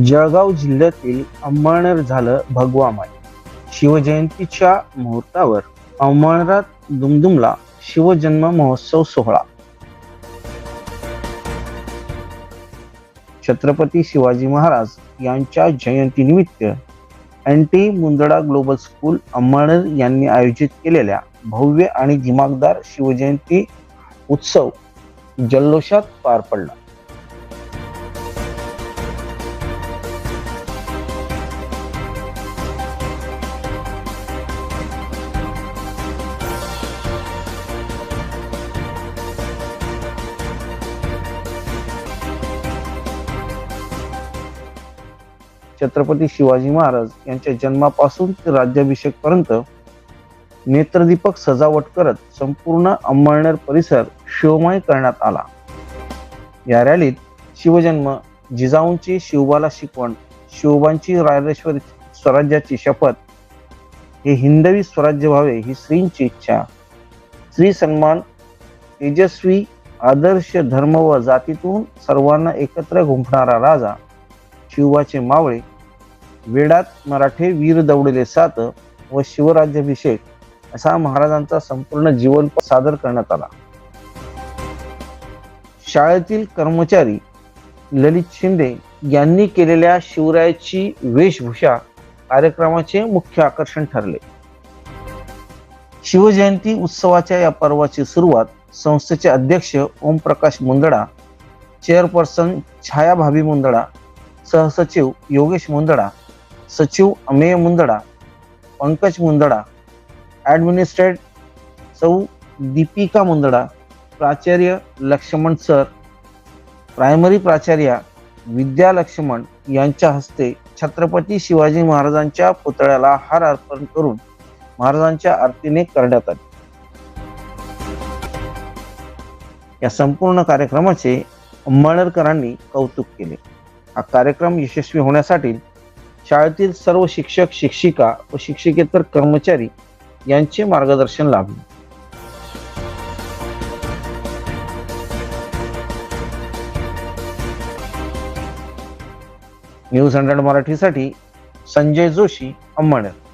जळगाव जिल्ह्यातील अंमळनेर झालं भगवामय. शिवजयंतीच्या मुहूर्तावर अंमळनेरात दुमदुमला शिवजन्म महोत्सव सोहळा. छत्रपती शिवाजी महाराज यांच्या जयंतीनिमित्त NT. Mundada global school Amalner यांनी आयोजित केलेल्या भव्य आणि दिमागदार शिवजयंती उत्सव जल्लोषात पार पडला. छत्रपती शिवाजी महाराज यांच्या जन्मापासून ते राज्याभिषेकपर्यंत नेत्रदीपक सजावट करत संपूर्ण अंमळनेर परिसर शिवमय करण्यात आला. या रॅलीत शिवजन्म, जिजाऊंची शिवबाला शिकवण, शिवबांची रायरेश्वर स्वराज्याची शपथ, हे हिंदवी स्वराज्य व्हावे ही श्रींची इच्छा, स्त्री सन्मान, तेजस्वी आदर्श, धर्म व जातीतून सर्वांना एकत्र गुंफणारा राजा, शिवबाचे मावळे, वेडात मराठे वीर दौडले सात व शिवराज्याभिषेक असा महाराजांचा संपूर्ण जीवन सादर करण्यात आला. शाळेतील कर्मचारी ललित शिंदे यांनी केलेल्या शिवरायाची वेशभूषा कार्यक्रमाचे मुख्य आकर्षण ठरले. शिवजयंती उत्सवाच्या या पर्वाची सुरुवात संस्थेचे अध्यक्ष ओमप्रकाश मुंदडा, चेअरपर्सन छाया भाभी मुंदडा, सहसचिव योगेश मुंदडा, सचिव अमेय मुंदडा, पंकज मुंदडा, ॲडमिनिस्ट्रेट सौ दीपिका मुंदडा, प्राचार्य लक्ष्मण सर, प्रायमरी प्राचार्या विद्या लक्ष्मण यांच्या हस्ते छत्रपती शिवाजी महाराजांच्या पुतळ्याला हार अर्पण करून महाराजांच्या आरतीने करण्यात आले. या संपूर्ण कार्यक्रमाचे अंमळनेरकरांनी कौतुक केले. हा कार्यक्रम यशस्वी होण्यासाठी शाळेतील सर्व शिक्षक, शिक्षिका व शिक्षकेतर कर्मचारी यांचे मार्गदर्शन लाभले. न्यूज 100 मराठीसाठी संजय जोशी, अंमळनेर.